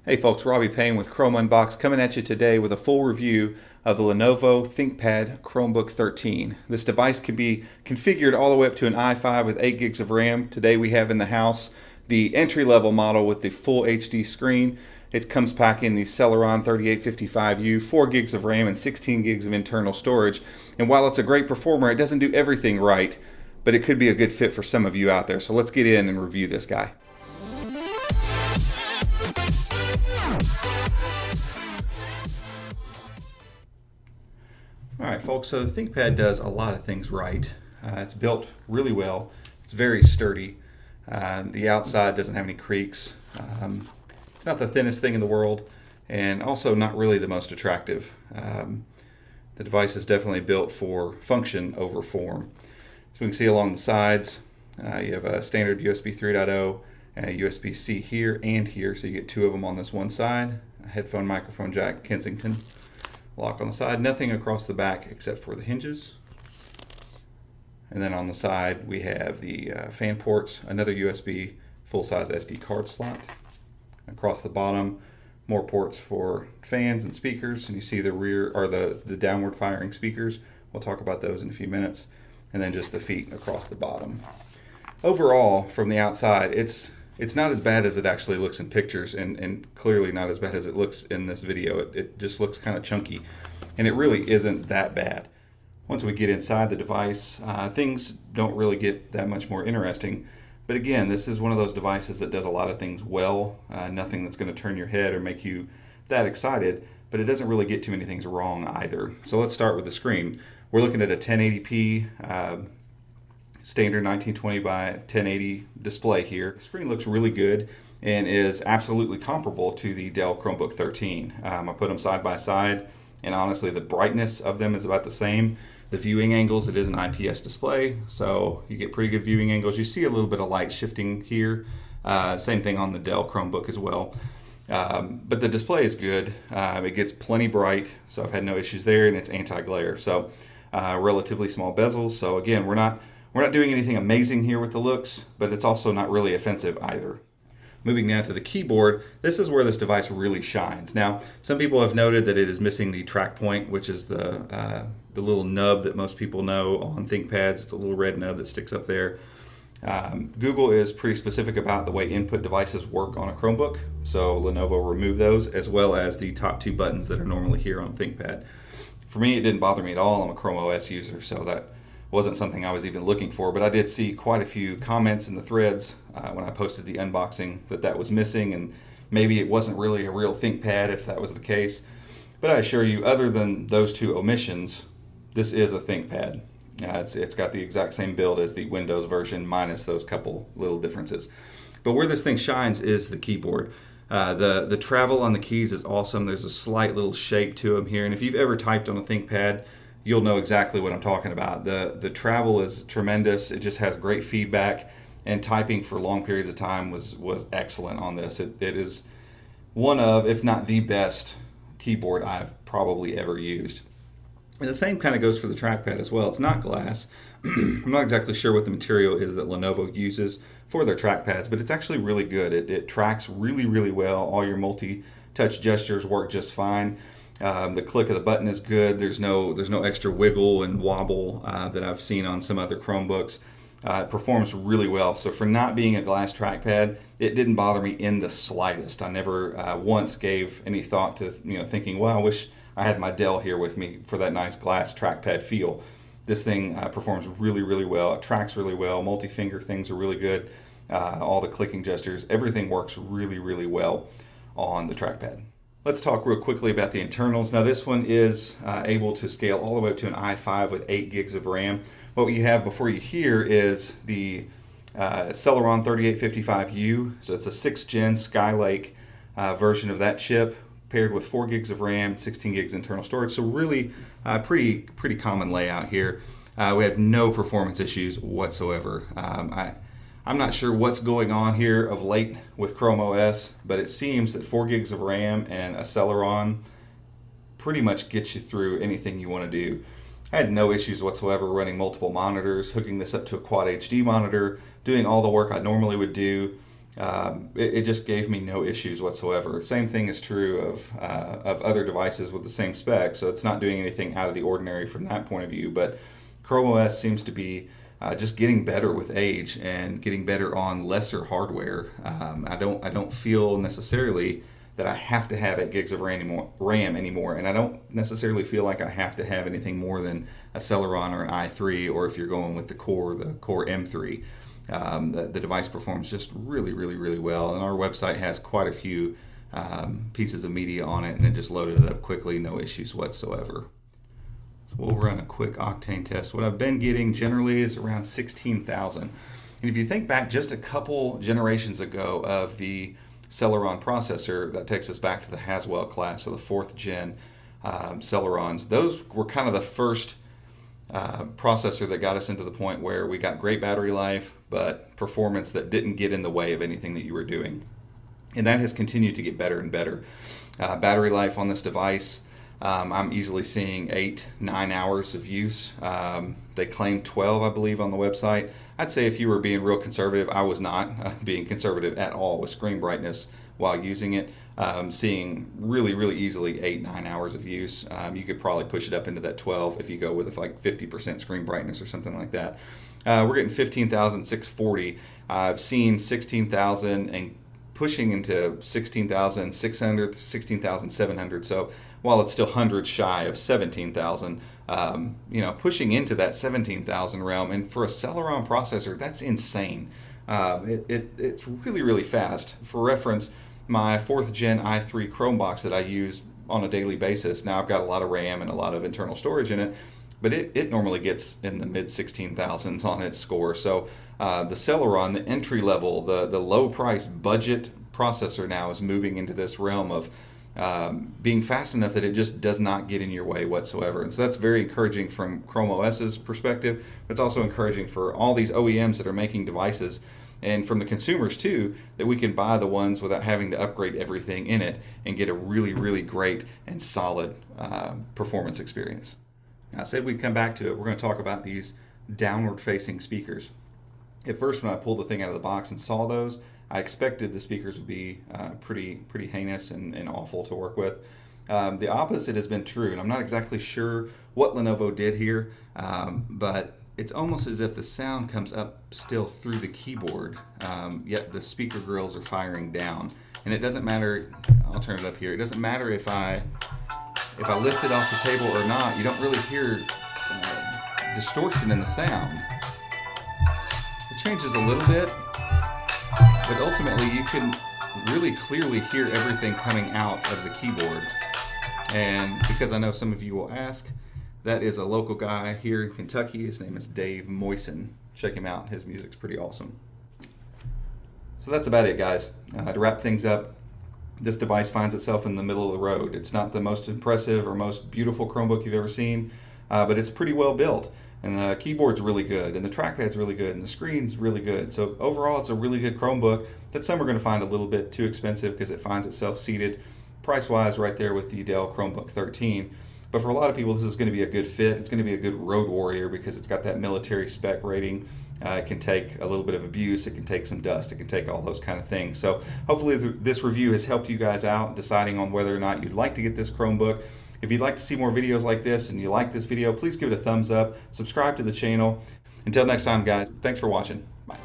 Hey folks, Robbie Payne with Chrome Unbox coming at you today with a full review of the Lenovo Thinkpad Chromebook 13. This device can be configured all the way up to an i5 with 8 gigs of RAM. Today we have in the house the entry-level model with the full HD screen. It comes packing the Celeron 3855U, 4 gigs of RAM and 16 gigs of internal storage. And while it's a great performer, it doesn't do everything right, but it could be a good fit for some of you out there. So let's get in and review this guy. Alright folks, so the ThinkPad does a lot of things right. It's built really well. It's very sturdy. The outside doesn't have any creaks. It's not the thinnest thing in the world, and also not really the most attractive. The device is definitely built for function over form. So we can see along the sides, you have a standard USB 3.0 and a USB-C here and here, so you get two of them on this one side. A headphone microphone jack Kensington. Lock on the side, nothing across the back except for the hinges. And then on the side we have the fan ports, another USB full-size SD card slot. Across the bottom, more ports for fans and speakers, and you see the rear or the downward firing speakers. We'll talk about those in a few minutes. And then just the feet across the bottom. Overall, from the outside, it's not as bad as it actually looks in pictures, and clearly not as bad as it looks in this video. It just looks kind of chunky, and it really isn't that bad. Once we get inside the device, things don't really get that much more interesting. But again, this is one of those devices that does a lot of things well. Nothing that's going to turn your head or make you that excited, but it doesn't really get too many things wrong either. So let's start with the screen. We're looking at a 1080p standard 1920 by 1080 display here. The screen looks really good and is absolutely comparable to the Dell Chromebook 13. I put them side by side, and honestly the brightness of them is about the same. The viewing angles, it is an IPS display, so you get pretty good viewing angles. You see a little bit of light shifting here. Same thing on the Dell Chromebook as well. But the display is good. It gets plenty bright, so I've had no issues there, and it's anti-glare. So relatively small bezels. So again, we're not doing anything amazing here with the looks, but it's also not really offensive either. Moving now to the keyboard, this is where this device really shines. Now, some people have noted that it is missing the track point, which is the little nub that most people know on ThinkPads. It's a little red nub that sticks up there. Google is pretty specific about the way input devices work on a Chromebook, so Lenovo removed those, as well as the top two buttons that are normally here on ThinkPad. For me, it didn't bother me at all. I'm a Chrome OS user, so that wasn't something I was even looking for, but I did see quite a few comments in the threads when I posted the unboxing that was missing, and maybe it wasn't really a real ThinkPad if that was the case. But I assure you, other than those two omissions, this is a ThinkPad. It's got the exact same build as the Windows version, minus those couple little differences. But where this thing shines is the keyboard. The travel on the keys is awesome. There's a slight little shape to them here, and if you've ever typed on a ThinkPad, you'll know exactly what I'm talking about. The travel is tremendous. It just has great feedback, and typing for long periods of time was excellent on this. It is one of, if not the best keyboard I've probably ever used. And the same kind of goes for the trackpad as well. It's not glass. I'm not exactly sure what the material is that Lenovo uses for their trackpads, but it's actually really good. It tracks really, really well. All your multi-touch gestures work just fine. The click of the button is good. There's no extra wiggle and wobble that I've seen on some other Chromebooks. It performs really well. So for not being a glass trackpad, it didn't bother me in the slightest. I never once gave any thought to thinking, well, I wish I had my Dell here with me for that nice glass trackpad feel. This thing performs really, really well. It tracks really well. Multi-finger things are really good. All the clicking gestures, everything works really, really well on the trackpad. Let's talk real quickly about the internals. Now this one is able to scale all the way up to an i5 with 8 gigs of RAM. What you have before you here is the Celeron 3855U. So it's a 6th gen Skylake version of that chip, paired with 4 gigs of RAM, 16 gigs internal storage. So really pretty common layout here. We had no performance issues whatsoever. I'm not sure what's going on here of late with Chrome OS, but it seems that 4 gigs of RAM and a Celeron pretty much gets you through anything you want to do. I had no issues whatsoever running multiple monitors, hooking this up to a Quad HD monitor, doing all the work I normally would do. it just gave me no issues whatsoever. Same thing is true of other devices with the same spec, so it's not doing anything out of the ordinary from that point of view. But Chrome OS seems to be just getting better with age and getting better on lesser hardware. I don't feel necessarily that I have to have 8 gigs of RAM anymore, and I don't necessarily feel like I have to have anything more than a Celeron or an i3, or if you're going with the Core M3. The device performs just really well, and our website has quite a few pieces of media on it, and it just loaded it up quickly, no issues whatsoever. So we'll run a quick Octane test. What I've been getting generally is around 16,000. And if you think back just a couple generations ago of the Celeron processor, that takes us back to the Haswell class, so the 4th gen Celerons. Those were kind of the first processor that got us into the point where we got great battery life, but performance that didn't get in the way of anything that you were doing. And that has continued to get better and better. Battery life on this device, I'm easily seeing 8-9 hours of use. They claim 12, I believe, on the website. I'd say if you were being real conservative, I was not being conservative at all with screen brightness while using it. Seeing really easily 8-9 hours of use. You could probably push it up into that 12 if you go with like 50% screen brightness or something like that. We're getting 15,640. I've seen 16,000 and pushing into 16,600, 16,700. So while it's still hundreds shy of 17,000, pushing into that 17,000 realm, and for a Celeron processor, that's insane. It's really fast. For reference, my 4th gen i3 Chromebook that I use on a daily basis, now I've got a lot of RAM and a lot of internal storage in it, but it normally gets in the mid 16,000s on its score. So the Celeron, the entry level, the low price budget processor now is moving into this realm of being fast enough that it just does not get in your way whatsoever. And so that's very encouraging from Chrome OS's perspective. But it's also encouraging for all these OEMs that are making devices, and from the consumers too, that we can buy the ones without having to upgrade everything in it and get a really great and solid performance experience. Now, I said we'd come back to it. We're going to talk about these downward facing speakers. At first, when I pulled the thing out of the box and saw those, I expected the speakers would be pretty heinous and awful to work with. The opposite has been true, and I'm not exactly sure what Lenovo did here, but it's almost as if the sound comes up still through the keyboard, yet the speaker grills are firing down. And it doesn't matter, I'll turn it up here, it doesn't matter if I lift it off the table or not, you don't really hear distortion in the sound. It changes a little bit, but ultimately you can really clearly hear everything coming out of the keyboard. And because I know some of you will ask, that is a local guy here in Kentucky. His name is Dave Moyson. Check him out. His music's pretty awesome. So that's about it, guys. To wrap things up, this device finds itself in the middle of the road. It's not the most impressive or most beautiful Chromebook you've ever seen, but it's pretty well built. And the keyboard's really good, and the trackpad's really good, and the screen's really good. So overall, it's a really good Chromebook that some are going to find a little bit too expensive because it finds itself seated price-wise right there with the Dell Chromebook 13. But for a lot of people, this is going to be a good fit. It's going to be a good road warrior because it's got that military spec rating. It can take a little bit of abuse. It can take some dust. It can take all those kind of things. So hopefully this review has helped you guys out deciding on whether or not you'd like to get this Chromebook. If you'd like to see more videos like this and you like this video, please give it a thumbs up. Subscribe to the channel. Until next time, guys, thanks for watching. Bye.